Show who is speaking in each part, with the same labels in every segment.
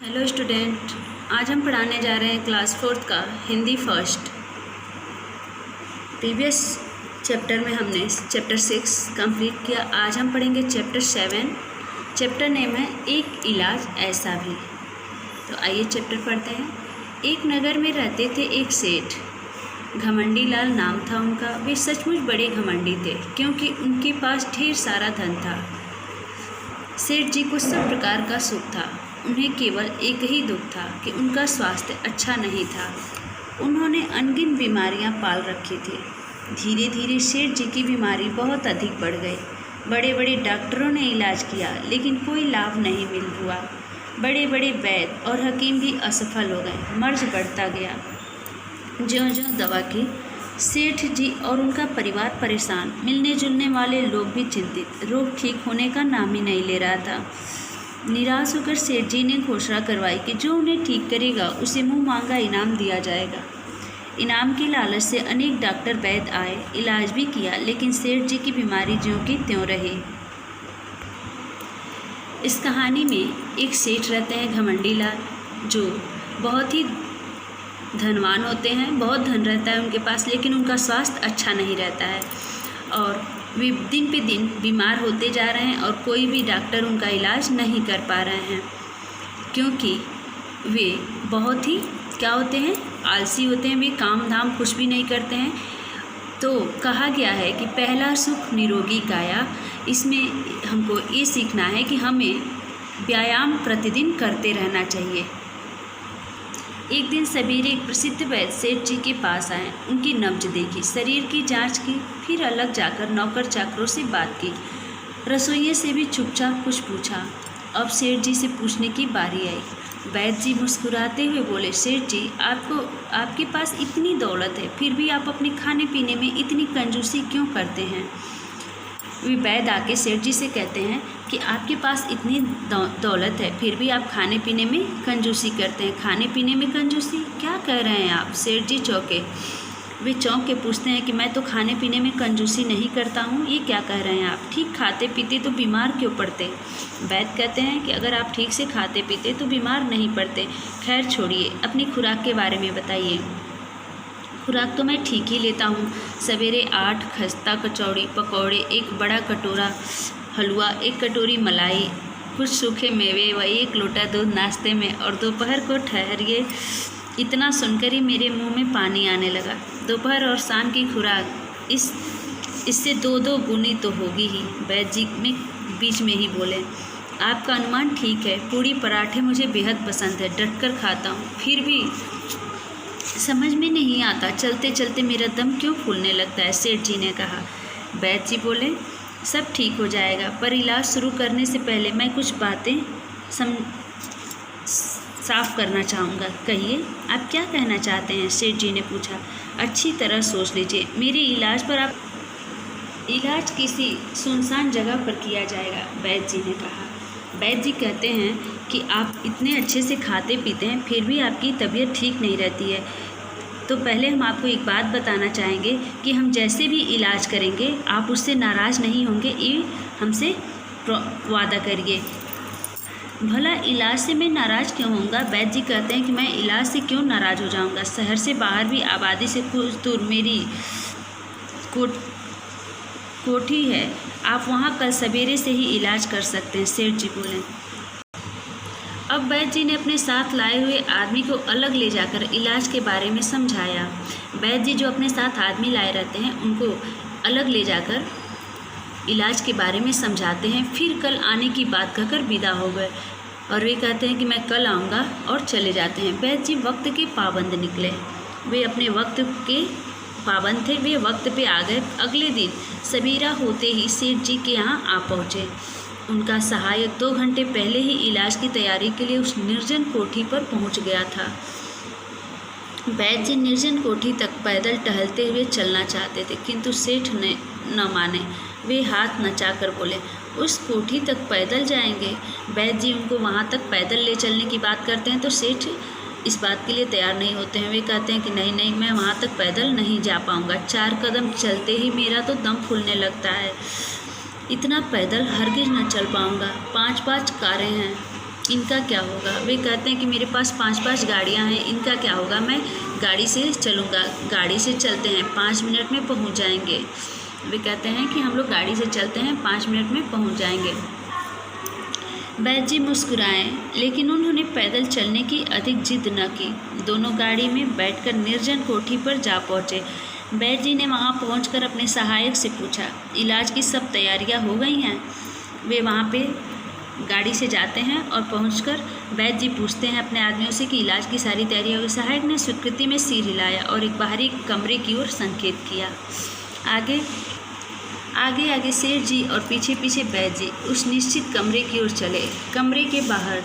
Speaker 1: Hello student, आज हम पढ़ाने जा रहे हैं क्लास 4th का हिंदी फर्स्ट। प्रीवियस चैप्टर में हमने चैप्टर 6 कंप्लीट किया। आज हम पढ़ेंगे चैप्टर 7। चैप्टर नेम है एक इलाज ऐसा भी। तो आइए चैप्टर पढ़ते हैं। एक नगर में रहते थे एक सेठ, घमंडी लाल नाम था उनका। वे सचमुच बड़े घमंडी थे क्योंकि उनके पास ढेर सारा धन था। सेठ जी को सब प्रकार का सुख था। उन्हें केवल एक ही दुख था कि उनका स्वास्थ्य अच्छा नहीं था। उन्होंने अनगिनत बीमारियां पाल रखी थी। धीरे धीरे सेठ जी की बीमारी बहुत अधिक बढ़ गई। बड़े बड़े डॉक्टरों ने इलाज किया लेकिन कोई लाभ नहीं मिल हुआ। बड़े बड़े वैद्य और हकीम भी असफल हो गए। मर्ज बढ़ता गया। ज्यों-ज्यों दवा की, सेठ जी और उनका परिवार परेशान। मिलने जुलने वाले लोग भी चिंतित। रोग ठीक होने का नाम ही नहीं ले रहा था। निराश होकर सेठ जी ने घोषणा करवाई कि जो उन्हें ठीक करेगा उसे मुंह मांगा इनाम दिया जाएगा। इनाम की लालच से अनेक डॉक्टर वैद्य आए, इलाज भी किया, लेकिन सेठ जी की बीमारी ज्यों की त्यों रही। इस कहानी में एक सेठ रहते हैं घमंडी लाल, जो बहुत ही धनवान होते हैं। बहुत धन रहता है उनके पास, लेकिन उनका स्वास्थ्य अच्छा नहीं रहता है और वे दिन पे दिन बीमार होते जा रहे हैं और कोई भी डॉक्टर उनका इलाज नहीं कर पा रहे हैं क्योंकि वे बहुत ही क्या होते हैं, आलसी होते हैं। वे काम धाम कुछ भी नहीं करते हैं। तो कहा गया है कि पहला सुख निरोगी काया। इसमें हमको ये सीखना है कि हमें व्यायाम प्रतिदिन करते रहना चाहिए। एक दिन सवेरे एक प्रसिद्ध वैद्य सेठ जी के पास आए। उनकी नब्ज देखी, शरीर की जांच की, फिर अलग जाकर नौकर चाकरों से बात की। रसोइये से भी चुपचाप कुछ पूछा। अब सेठ जी से पूछने की बारी आई। वैद्य जी मुस्कुराते हुए बोले, सेठ जी, आपके पास इतनी दौलत है, फिर भी आप अपने खाने पीने में इतनी कंजूसी क्यों करते हैं? वे वैद्य आके सेठ जी से कहते हैं कि आपके पास इतनी दौलत है, फिर भी आप खाने पीने में कंजूसी करते हैं। खाने पीने में कंजूसी? क्या कह रहे हैं आप? सेठ जी चौंके। वे चौंक के पूछते हैं कि मैं तो खाने पीने में कंजूसी नहीं करता हूँ, ये क्या कह रहे हैं आप? ठीक खाते पीते तो बीमार क्यों पड़ते? वैद्य कहते हैं कि अगर आप ठीक से खाते पीते तो बीमार नहीं पड़ते। खैर छोड़िए, अपनी खुराक के बारे में बताइए। खुराक तो मैं ठीक ही लेता हूँ। सवेरे 8 खस्ता कचौड़ी पकौड़े, एक बड़ा कटोरा हलवा, एक कटोरी मलाई, कुछ सूखे मेवे व 1 लोटा दूध नाश्ते में, और दोपहर को ठहरिए। इतना सुनकर ही मेरे मुंह में पानी आने लगा। दोपहर और शाम की खुराक इससे 2-2 गुनी तो होगी ही। वैद्य जी में बीच में ही बोले, आपका अनुमान ठीक है। पूड़ी पराठे मुझे बेहद पसंद है, डटकर खाता हूँ, फिर भी समझ में नहीं आता चलते चलते मेरा दम क्यों फूलने लगता है, सेठ जी ने कहा। वैद्य जी बोले, सब ठीक हो जाएगा, पर इलाज शुरू करने से पहले मैं कुछ बातें साफ करना चाहूँगा। कहिए, आप क्या कहना चाहते हैं? सेठ जी ने पूछा। अच्छी तरह सोच लीजिए। मेरे इलाज पर आप इलाज किसी सुनसान जगह पर किया जाएगा, वैद्य जी ने कहा। वैद्य जी कहते हैं कि आप इतने अच्छे से खाते पीते हैं, फिर भी आपकी तबीयत ठीक नहीं रहती है। तो पहले हम आपको एक बात बताना चाहेंगे कि हम जैसे भी इलाज करेंगे आप उससे नाराज़ नहीं होंगे, ये हमसे वादा करिए। भला इलाज से मैं नाराज़ क्यों होऊंगा? वैद्य जी कहते हैं कि मैं इलाज से क्यों नाराज़ हो जाऊंगा? शहर से बाहर भी आबादी से कुछ दूर मेरी कोठी है, आप वहाँ कल सवेरे से ही इलाज कर सकते हैं, सेठ जी बोले। अब वैद्य जी ने अपने साथ लाए हुए आदमी को अलग ले जाकर इलाज के बारे में समझाया। वैद्य जी जो अपने साथ आदमी लाए रहते हैं उनको अलग ले जाकर इलाज के बारे में समझाते हैं। फिर कल आने की बात कहकर विदा हो गए और वे कहते हैं कि मैं कल आऊँगा, और चले जाते हैं। वैद्य जी वक्त के पाबंद निकले। वे अपने वक्त के पाबंद थे, वे वक्त पे आ गए। अगले दिन सवेरा होते ही सेठ जी के यहाँ आ पहुँचे। उनका सहायक 2 घंटे पहले ही इलाज की तैयारी के लिए उस निर्जन कोठी पर पहुँच गया था। वैद्य जी निर्जन कोठी तक पैदल टहलते हुए चलना चाहते थे, किंतु सेठ ने न माने। वे हाथ नचाकर बोले, उस कोठी तक पैदल जाएंगे? वैद्य जी उनको वहाँ तक पैदल ले चलने की बात करते हैं तो सेठ इस बात के लिए तैयार नहीं होते हैं। वे कहते हैं कि नहीं, मैं वहाँ तक पैदल नहीं जा पाऊँगा। 4 कदम चलते ही मेरा तो दम फूलने लगता है। इतना पैदल हरगिज न चल पाऊँगा। 5-5 कारें हैं, इनका क्या होगा। वे कहते हैं कि मेरे पास 5-5 गाड़ियाँ हैं, इनका क्या होगा, मैं गाड़ी से चलूँगा। गाड़ी से चलते हैं, 5 मिनट में पहुँच जाएंगे। वे कहते हैं कि हम लोग गाड़ी से चलते हैं, 5 मिनट में पहुँच जाएंगे। बैद जी मुस्कुराए, लेकिन उन्होंने पैदल चलने की अधिक जिद न की। दोनों गाड़ी में बैठकर निर्जन कोठी पर जा पहुँचे। बैद जी ने वहाँ पहुँचकर अपने सहायक से पूछा, इलाज की सब तैयारियाँ हो गई हैं। वे वहाँ पे गाड़ी से जाते हैं और पहुंचकर बैद जी पूछते हैं अपने आदमियों से कि इलाज की सारी तैयारी होगी। सहायक ने स्वीकृति में सिर हिलाया और एक बाहरी कमरे की ओर संकेत किया। आगे आगे सेठ जी और पीछे पीछे बैद जी उस निश्चित कमरे की ओर चले। कमरे के बाहर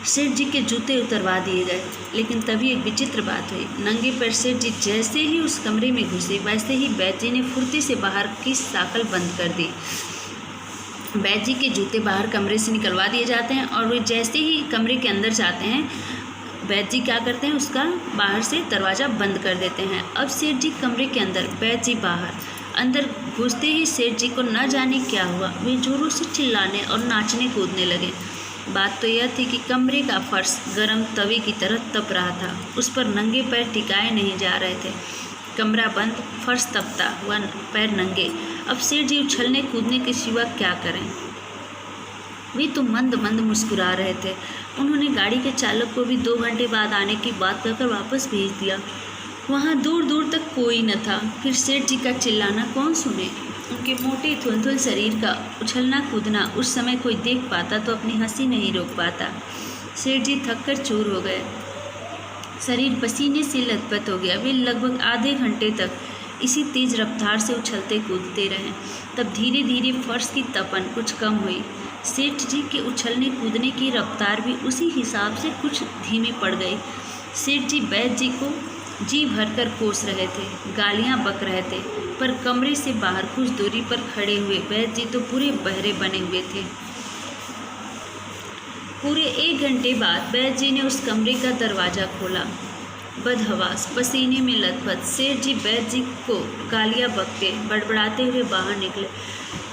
Speaker 1: सेठ जी के जूते उतरवा दिए गए, लेकिन तभी एक विचित्र बात हुई। नंगे पैर सेठ जी जैसे ही उस कमरे में घुसे, वैसे ही बैद जी ने फुर्ती से बाहर की साकल बंद कर दी। बैद जी के जूते बाहर कमरे से निकलवा दिए जाते हैं और वे जैसे ही कमरे के अंदर जाते हैं, बैद जी क्या करते हैं, उसका बाहर से दरवाज़ा बंद कर देते हैं। अब सेठ जी कमरे के अंदर, बैद जी बाहर। अंदर घुसते ही सेठ जी को न जाने क्या हुआ, वे जोरों से चिल्लाने और नाचने कूदने लगे। बात तो यह थी कि कमरे का फर्श गर्म तवे की तरह तप रहा था। उस पर नंगे पैर टिकाए नहीं जा रहे थे। कमरा बंद, फर्श तपता हुआ, पैर नंगे। अब सेठ जी उछलने कूदने के सिवा क्या करें। वे तो मंद मंद मुस्कुरा रहे थे। उन्होंने गाड़ी के चालक को भी 2 घंटे बाद आने की बात कहकर वापस भेज दिया। वहाँ दूर दूर तक कोई न था। फिर सेठ जी का चिल्लाना कौन सुने। उनके मोटे थुलथुल शरीर का उछलना कूदना उस समय कोई देख पाता तो अपनी हंसी नहीं रोक पाता। सेठ जी थक कर चूर हो गए, शरीर पसीने से लथपथ हो गया। वे लगभग आधे घंटे तक इसी तेज रफ्तार से उछलते कूदते रहे। तब धीरे धीरे फर्श की तपन कुछ कम हुई। सेठ जी के उछलने कूदने की रफ्तार भी उसी हिसाब से कुछ धीमी पड़ गई। सेठ जी बैद जी को जी भरकर कोस रहे थे, गालियां बक रहे थे, पर कमरे से बाहर कुछ दूरी पर खड़े हुए बैद जी तो पूरे बहरे बने हुए थे। पूरे 1 घंटे बाद बैद जी ने उस कमरे का दरवाज़ा खोला। बदहवास पसीने में लथपथ सेठ जी बैद जी को गालियाँ बकते बड़बड़ाते हुए बाहर निकले।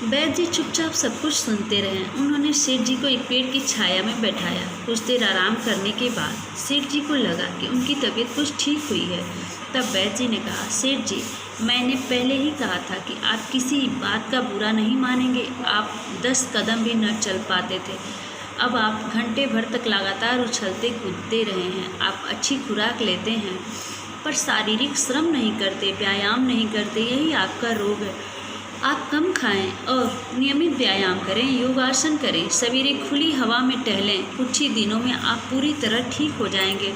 Speaker 1: बैद जी चुपचाप सब कुछ सुनते रहे। उन्होंने सेठ जी को एक पेड़ की छाया में बैठाया। कुछ देर आराम करने के बाद सेठ जी को लगा कि उनकी तबीयत कुछ ठीक हुई है। तब बैद जी ने कहा, सेठ जी, मैंने पहले ही कहा था कि आप किसी बात का बुरा नहीं मानेंगे। आप 10 कदम भी न चल पाते थे, अब आप घंटे भर तक लगातार उछलते कूदते रहे हैं। आप अच्छी खुराक लेते हैं पर शारीरिक श्रम नहीं करते, व्यायाम नहीं करते, यही आपका रोग है। आप कम खाएं और नियमित व्यायाम करें, योगासन करें, सवेरे खुली हवा में टहलें। कुछ ही दिनों में आप पूरी तरह ठीक हो जाएंगे।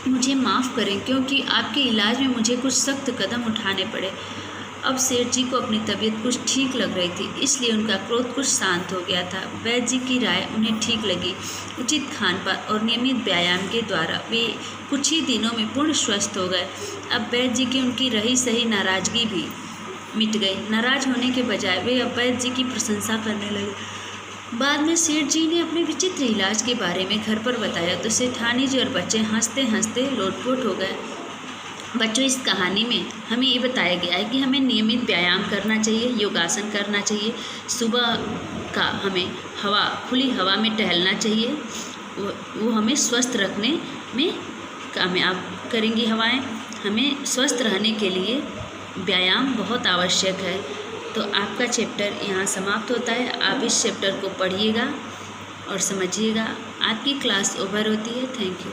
Speaker 1: मुझे माफ़ करें क्योंकि आपके इलाज में मुझे कुछ सख्त कदम उठाने पड़े। अब सेठ जी को अपनी तबीयत कुछ ठीक लग रही थी, इसलिए उनका क्रोध कुछ शांत हो गया था। वैद्य जी की राय उन्हें ठीक लगी। उचित खान-पान और नियमित व्यायाम के द्वारा वे कुछ ही दिनों में पूर्ण स्वस्थ हो गए। अब वैद्य जी की उनकी रही सही नाराज़गी भी मिट गई। नाराज़ होने के बजाय वे अब वैद्य जी की प्रशंसा करने लगे। बाद में सेठ जी ने अपने विचित्र इलाज के बारे में घर पर बताया तो सेठानी जी और बच्चे हंसते हंसते लोटपोट हो गए। बच्चों, इस कहानी में हमें ये बताया गया है कि हमें नियमित व्यायाम करना चाहिए, योगासन करना चाहिए। सुबह का हमें खुली हवा में टहलना चाहिए। वो हमें स्वस्थ रखने में कामयाब करेंगी हवाएं। हमें स्वस्थ रहने के लिए व्यायाम बहुत आवश्यक है। तो आपका चैप्टर यहाँ समाप्त होता है। आप इस चैप्टर को पढ़िएगा और समझिएगा। आपकी क्लास ओवर होती है। Thank you.